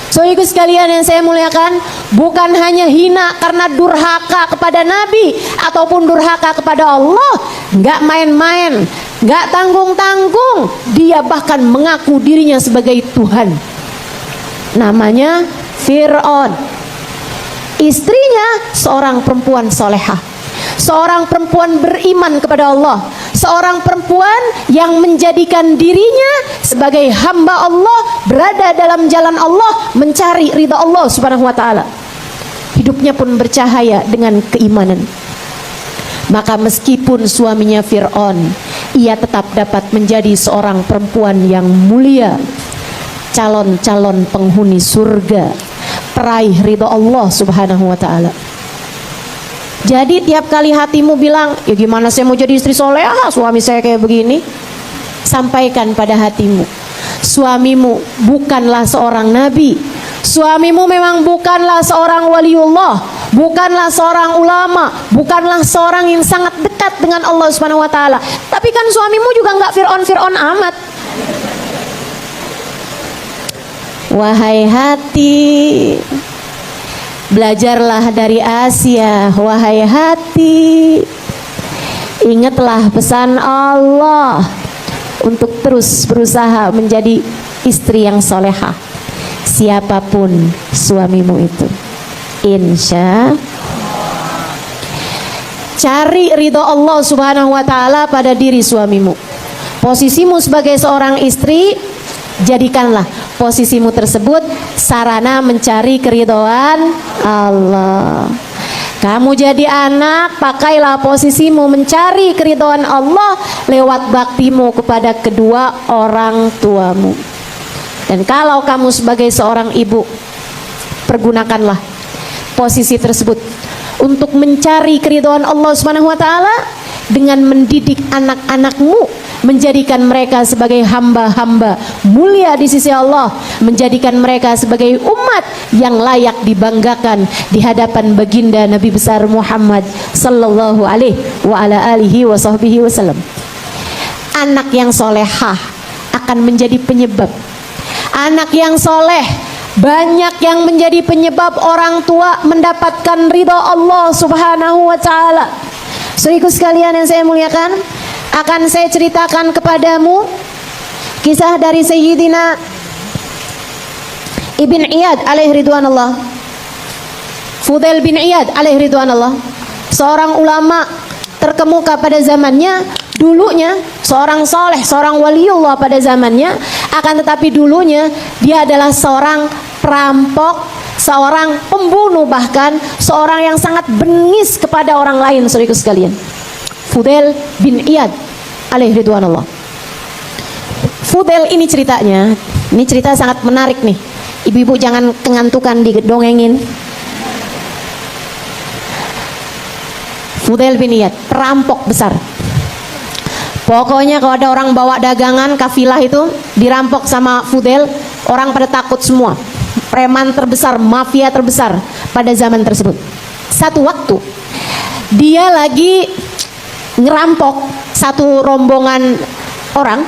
Speaker 1: So ikut sekalian yang saya muliakan, bukan hanya hina karena durhaka kepada Nabi ataupun durhaka kepada Allah, nggak main-main, nggak tanggung-tanggung, dia bahkan mengaku dirinya sebagai Tuhan. Namanya Fir'aun. Istrinya seorang perempuan solehah, seorang perempuan beriman kepada Allah, seorang perempuan yang menjadikan dirinya sebagai hamba Allah, berada dalam jalan Allah, mencari ridha Allah Subhanahu wa taala. Hidupnya pun bercahaya dengan keimanan. Maka meskipun suaminya Fir'aun, ia tetap dapat menjadi seorang perempuan yang mulia, calon-calon penghuni surga, peraih ridha Allah Subhanahu wa taala. Jadi tiap kali hatimu bilang, ya gimana saya mau jadi istri solehah, suami saya kayak begini, sampaikan pada hatimu, suamimu bukanlah seorang nabi, suamimu memang bukanlah seorang waliullah, bukanlah seorang ulama, bukanlah seorang yang sangat dekat dengan Allah Subhanahu wa taala. Tapi kan suamimu juga nggak Fir'aun amat. Wahai hati, belajarlah dari Asia. Wahai hati, ingatlah pesan Allah untuk terus berusaha menjadi istri yang solehah, siapapun suamimu itu. Insya cari ridho Allah Subhanahu wa taala pada diri suamimu. Posisimu sebagai seorang istri, jadikanlah posisimu tersebut sarana mencari keridhaan Allah. Kamu jadi anak, pakailah posisimu mencari keridhaan Allah lewat baktimu kepada kedua orang tuamu. Dan kalau kamu sebagai seorang ibu, pergunakanlah posisi tersebut untuk mencari keridhaan Allah Subhanahu wa taala dengan mendidik anak-anakmu, menjadikan mereka sebagai hamba-hamba mulia di sisi Allah, menjadikan mereka sebagai umat yang layak dibanggakan di hadapan baginda Nabi besar Muhammad sallallahu alaihi wa ala alihi wa sahbihi wasallam. Anak yang solehah akan menjadi penyebab, anak yang soleh banyak yang menjadi penyebab orang tua mendapatkan ridha Allah Subhanahu wa taala. Saudaraku sekalian yang saya muliakan, akan saya ceritakan kepadamu kisah dari Sayyidina Ibn Iyad alaihi ridwanullah, Fudail bin Iyad alaihi ridwanullah, seorang ulama terkemuka pada zamannya. Dulunya seorang soleh, seorang waliullah pada zamannya, akan tetapi dulunya dia adalah seorang perampok, seorang pembunuh, bahkan seorang yang sangat bengis kepada orang lain. Saudaraku sekalian, Fudail bin Iyad alaihi ridwanullah. Fudail ini ceritanya, ini cerita sangat menarik nih. Ibu-ibu jangan kengantukan didongengin. Fudail bin Iyad, perampok besar. Pokoknya kalau ada orang bawa dagangan kafilah itu dirampok sama Fudail, orang pada takut semua. Preman terbesar, mafia terbesar pada zaman tersebut. Satu waktu dia lagi ngerampok satu rombongan orang.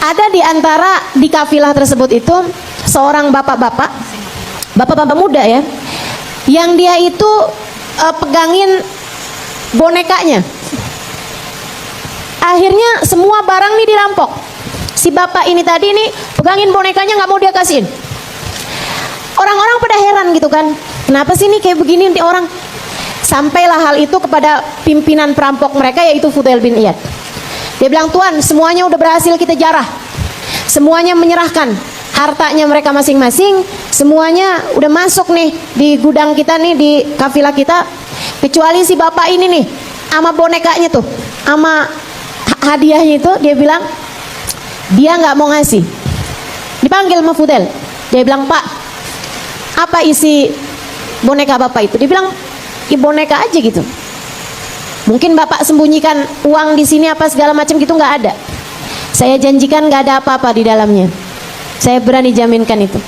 Speaker 1: Ada di antara di kafilah tersebut itu seorang bapak-bapak muda ya, yang dia itu pegangin bonekanya. Akhirnya semua barang nih dirampok. Si bapak ini tadi nih pegangin bonekanya, nggak mau dia kasihin. Orang-orang pada heran gitu kan, kenapa sih nih kayak begini nih orang? Sampailah hal itu kepada pimpinan perampok mereka, yaitu Fudail bin Iyad. Dia bilang, Tuan, semuanya udah berhasil kita jarah, semuanya menyerahkan hartanya mereka masing-masing, semuanya udah masuk nih di gudang kita nih, di kafilah kita, kecuali si bapak ini nih sama bonekanya tuh. sama hadiahnya itu, dia bilang dia nggak mau ngasih. Dipanggil sama Fudel, dia bilang, Pak, apa isi boneka Bapak itu? Dia bilang, ya boneka aja gitu. Mungkin Bapak sembunyikan uang di sini apa segala macam gitu, nggak ada. Saya janjikan nggak ada apa-apa di dalamnya. Saya berani jaminkan itu.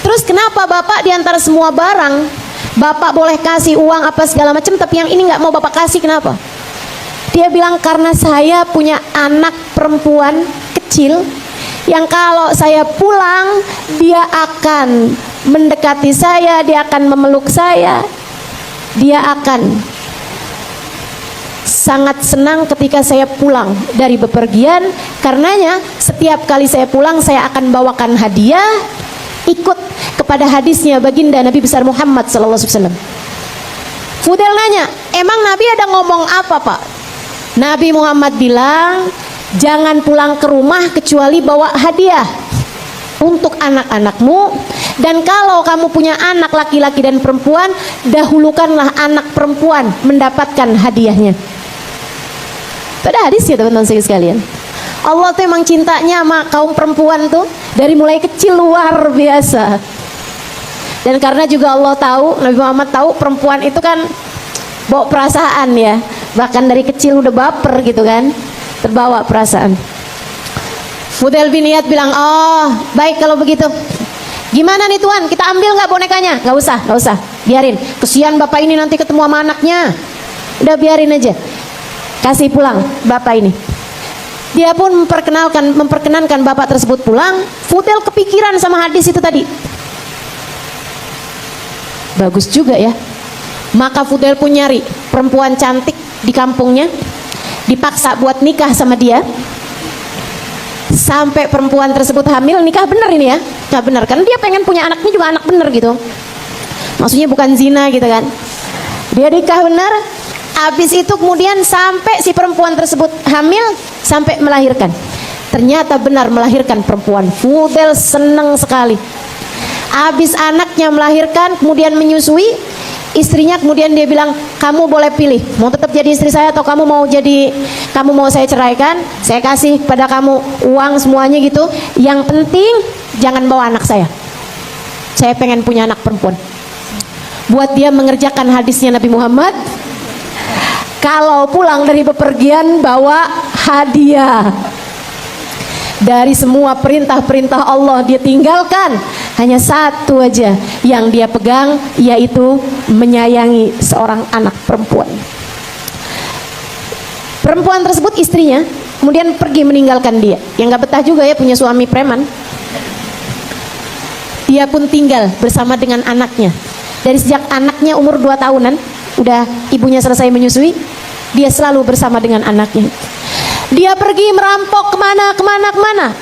Speaker 1: Terus kenapa Bapak di antara semua barang Bapak boleh kasih uang apa segala macam, tapi yang ini nggak mau Bapak kasih, kenapa? Dia bilang, karena saya punya anak perempuan kecil yang kalau saya pulang dia akan mendekati saya, dia akan memeluk saya, dia akan sangat senang ketika saya pulang dari bepergian. Karenanya setiap kali saya pulang saya akan bawakan hadiah, ikut kepada hadisnya baginda Nabi besar Muhammad SAW. Fudel nanya, emang Nabi ada ngomong apa, Pak? Nabi Muhammad bilang, jangan pulang ke rumah kecuali bawa hadiah untuk anak-anakmu, dan kalau kamu punya anak laki-laki dan perempuan, dahulukanlah anak perempuan mendapatkan hadiahnya. Pada hadis ya teman-teman sekalian. Allah tuh emang cintanya sama kaum perempuan tuh dari mulai kecil luar biasa. Dan karena juga Allah tahu, Nabi Muhammad tahu perempuan itu kan bawa perasaan ya, bahkan dari kecil udah baper gitu kan, terbawa perasaan. Fudel bin Iyad bilang, oh baik kalau begitu. Gimana nih Tuan, kita ambil nggak bonekanya? Nggak usah, biarin. Kesian bapak ini nanti ketemu sama anaknya. Udah biarin aja, kasih pulang bapak ini. Dia pun memperkenankan bapak tersebut pulang. Fudel kepikiran sama hadis itu tadi. Bagus juga ya. Maka Fudel pun nyari perempuan cantik di kampungnya, dipaksa buat nikah sama dia. Sampai perempuan tersebut hamil, nikah bener ini ya, nikah bener, karena dia pengen punya anaknya juga anak bener gitu. Maksudnya bukan zina gitu kan. Dia nikah bener. Habis itu kemudian sampai si perempuan tersebut hamil sampai melahirkan. Ternyata benar melahirkan perempuan. Fudel senang sekali. Habis anaknya melahirkan, kemudian menyusui, istrinya kemudian dia bilang, kamu boleh pilih, mau tetap jadi istri saya atau kamu mau saya ceraikan, saya kasih kepada kamu uang semuanya gitu. Yang penting jangan bawa anak saya pengen punya anak perempuan. Buat dia mengerjakan hadisnya Nabi Muhammad, kalau pulang dari bepergian bawa hadiah. Dari semua perintah-perintah Allah dia tinggalkan, hanya satu aja yang dia pegang, yaitu menyayangi seorang anak perempuan. Perempuan tersebut istrinya kemudian pergi meninggalkan dia. Yang gak betah juga ya punya suami preman. Dia pun tinggal bersama dengan anaknya. Dari sejak anaknya umur 2 tahunan, udah ibunya selesai menyusui, dia selalu bersama dengan anaknya. Dia pergi merampok kemana,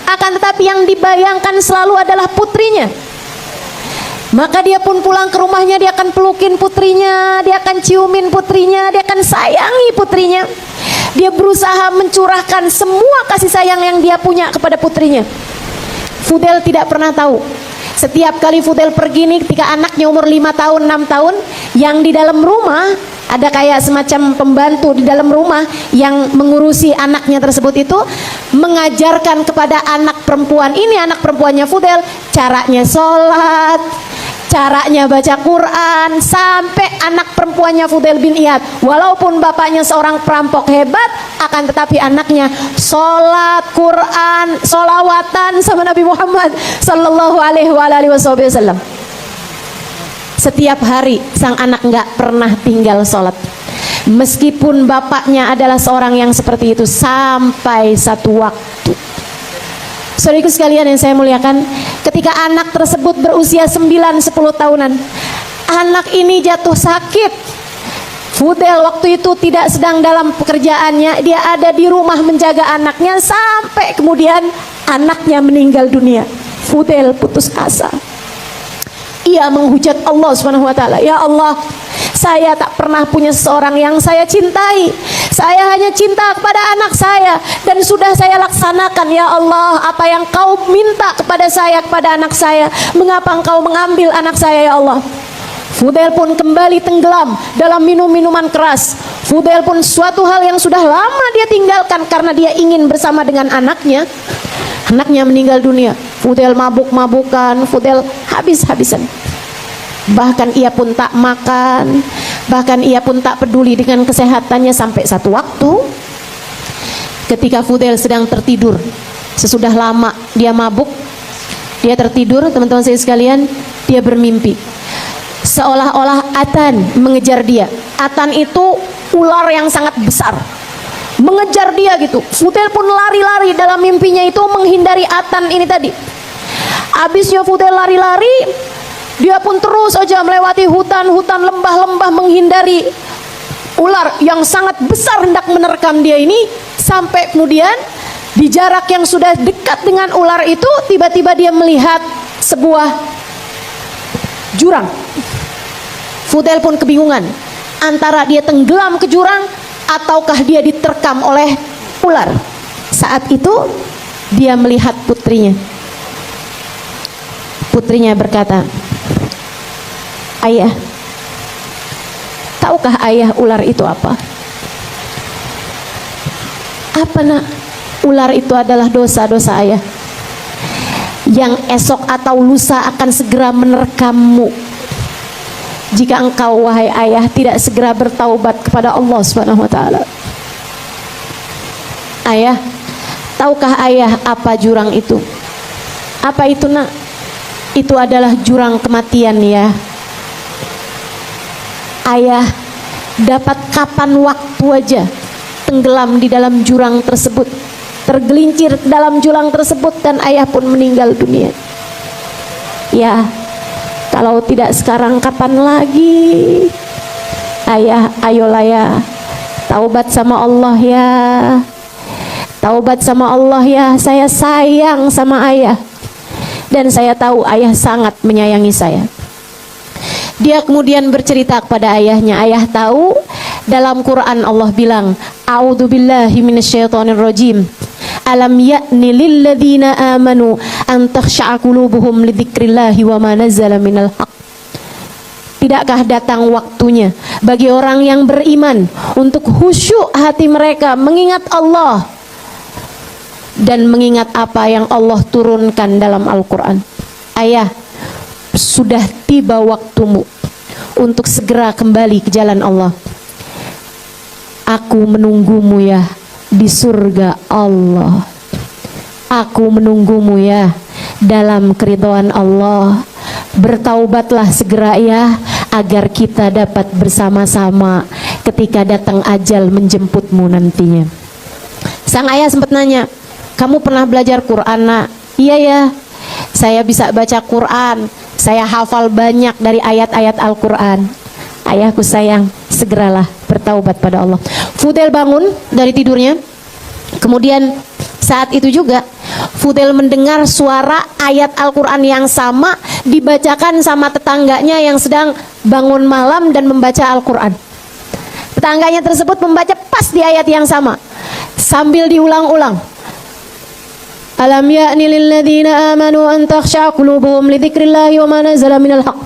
Speaker 1: akan tetapi yang dibayangkan selalu adalah putrinya. Maka dia pun pulang ke rumahnya, dia akan pelukin putrinya, dia akan ciumin putrinya, dia akan sayangi putrinya. Dia berusaha mencurahkan semua kasih sayang yang dia punya kepada putrinya. Fudel tidak pernah tahu, setiap kali Fudel pergi nih, ketika anaknya umur 5 tahun, 6 tahun, yang di dalam rumah ada kayak semacam pembantu di dalam rumah yang mengurusi anaknya tersebut, itu mengajarkan kepada anak perempuan ini, anak perempuannya Fudel, caranya sholat, caranya baca Quran. Sampai anak perempuannya Fudel bin Iyad, walaupun bapaknya seorang perampok hebat, akan tetapi anaknya sholat, Quran, sholawatan sama Nabi Muhammad Sallallahu Alaihi Wasallam. Setiap hari sang anak nggak pernah tinggal sholat, meskipun bapaknya adalah seorang yang seperti itu, sampai satu waktu. Saudaraku sekalian yang saya muliakan, ketika anak tersebut berusia 9-10 tahunan, anak ini jatuh sakit. Fudel waktu itu tidak sedang dalam pekerjaannya, dia ada di rumah menjaga anaknya, sampai kemudian anaknya meninggal dunia. Fudel putus asa. Ia menghujat Allah Subhanahu wa taala, ya Allah, saya tak pernah punya seseorang yang saya cintai. Saya hanya cinta kepada anak saya, dan sudah saya laksanakan, ya Allah, apa yang kau minta kepada saya, kepada anak saya. Mengapa engkau mengambil anak saya, ya Allah? Fudel pun kembali tenggelam dalam minum-minuman keras. Fudail pun suatu hal yang sudah lama dia tinggalkan karena dia ingin bersama dengan anaknya. Anaknya meninggal dunia. Fudail mabuk-mabukan, Fudail habis-habisan. Bahkan ia pun tak makan, bahkan ia pun tak peduli dengan kesehatannya sampai satu waktu ketika Fudail sedang tertidur. Sesudah lama dia mabuk, dia tertidur, teman-teman saya sekalian, dia bermimpi. Seolah-olah Atan mengejar dia. Atan itu ular yang sangat besar, mengejar dia gitu. Fudail pun lari-lari dalam mimpinya itu menghindari Atan ini tadi. Habisnya Fudail lari-lari, dia pun terus saja melewati hutan-hutan, lembah-lembah menghindari ular yang sangat besar hendak menerkam dia ini. Sampai kemudian di jarak yang sudah dekat dengan ular itu, tiba-tiba dia melihat sebuah jurang. Fudail pun kebingungan antara dia tenggelam ke jurang ataukah dia diterkam oleh ular. Saat itu dia melihat putrinya. Putrinya berkata, "Ayah, tahukah ayah ular itu apa?" "Apa nak?" "Ular itu adalah dosa-dosa ayah yang esok atau lusa akan segera menerkammu jika engkau wahai ayah tidak segera bertaubat kepada Allah Subhanahu wa taala." "Ayah, tahukah ayah apa jurang itu?" "Apa itu nak?" "Itu adalah jurang kematian ya. Ayah dapat kapan waktu aja tenggelam di dalam jurang tersebut, tergelincir dalam jurang tersebut dan ayah pun meninggal dunia. Ya, kalau tidak sekarang kapan lagi? Ayah, ayolah ya, taubat sama Allah ya. Taubat sama Allah ya, saya sayang sama ayah. Dan saya tahu ayah sangat menyayangi saya." Dia kemudian bercerita kepada ayahnya. Ayah tahu dalam Quran Allah bilang, "A'udzubillahi minasyaitonirrajim. Alam ya'ni lilladzina amanu an takhsha'a qulubuhum lidzikrillahi wa ma nazzala minal haqq." Tidakkah datang waktunya bagi orang yang beriman untuk khusyuk hati mereka mengingat Allah dan mengingat apa yang Allah turunkan dalam Al-Quran. Ayah, sudah tiba waktumu untuk segera kembali ke jalan Allah. Aku menunggumu ya di surga Allah. Aku menunggumu ya dalam keridhaan Allah. Bertaubatlah segera ya, agar kita dapat bersama-sama ketika datang ajal menjemputmu nantinya. Sang ayah sempat nanya, "Kamu pernah belajar Quran nak?" "Iya ya, saya bisa baca Quran, saya hafal banyak dari ayat-ayat Al-Quran." "Ayahku sayang, segeralah bertaubat pada Allah." Fudail bangun dari tidurnya. Kemudian saat itu juga Fudail mendengar suara ayat Al-Quran yang sama dibacakan sama tetangganya yang sedang bangun malam dan membaca Al-Quran. Tetangganya tersebut membaca pas di ayat yang sama sambil diulang-ulang. "Alam ya'ni lilladzina amanu an takhsha'a qulubuhum lidzikrillahi wa ma nazala minal haqq.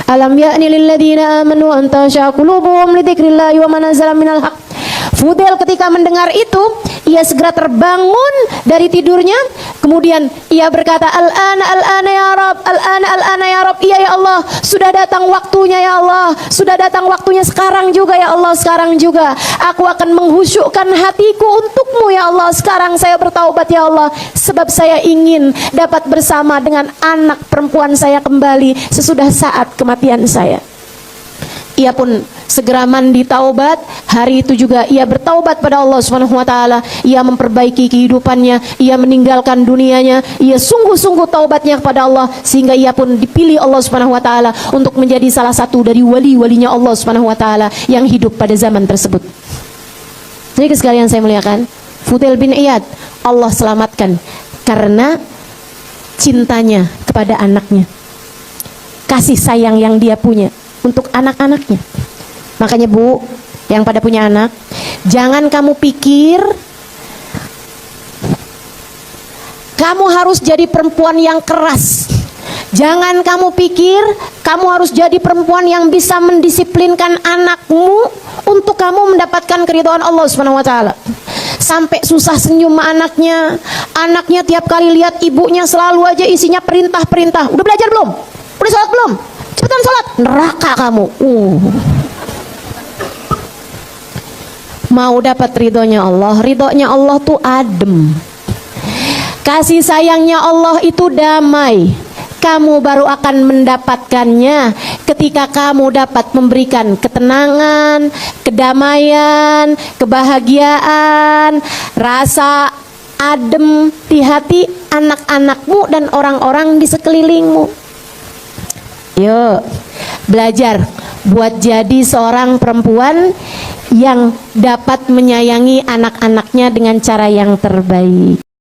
Speaker 1: Alam ya'ni lilladzina amanu an takhsha'a qulubuhum lidzikrillahi wa ma nazala minal haqq." Fudail ketika mendengar itu, ia segera terbangun dari tidurnya. Kemudian ia berkata, al-ana ya Rabb, al-ana ya Rabb. Iya ya Allah, sudah datang waktunya ya Allah. Sudah datang waktunya sekarang juga ya Allah, sekarang juga. Aku akan menghusyukkan hatiku untukmu ya Allah. Sekarang saya bertaubat ya Allah, sebab saya ingin dapat bersama dengan anak perempuan saya kembali sesudah saat kematian saya. Ia pun segera mandi taubat. Hari itu juga ia bertaubat pada Allah Subhanahu wa taala. Ia memperbaiki kehidupannya, ia meninggalkan dunianya, ia sungguh-sungguh taubatnya kepada Allah sehingga ia pun dipilih Allah Subhanahu wa taala untuk menjadi salah satu dari wali-walinya Allah Subhanahu wa taala yang hidup pada zaman tersebut. Jadi sekalian saya muliakan, Fudail bin Iyad Allah selamatkan karena cintanya kepada anaknya, kasih sayang yang dia punya untuk anak-anaknya. Makanya Bu, yang pada punya anak, jangan kamu pikir kamu harus jadi perempuan yang keras, Jangan kamu pikir kamu harus jadi perempuan yang bisa mendisiplinkan anakmu untuk kamu mendapatkan keridhaan Allah Subhanahu wa taala. Sampai susah senyum sama anaknya. Anaknya tiap kali lihat ibunya selalu aja isinya perintah-perintah. Udah belajar belum? Udah sholat belum? Cepetan sholat. Neraka kamu. Mau dapat ridhonya Allah tuh adem. Kasih sayangnya Allah itu damai. Kamu baru akan mendapatkannya ketika kamu dapat memberikan ketenangan, kedamaian, kebahagiaan, rasa adem di hati anak-anakmu dan orang-orang di sekelilingmu. Yuk, belajar buat jadi seorang perempuan yang dapat menyayangi anak-anaknya dengan cara yang terbaik.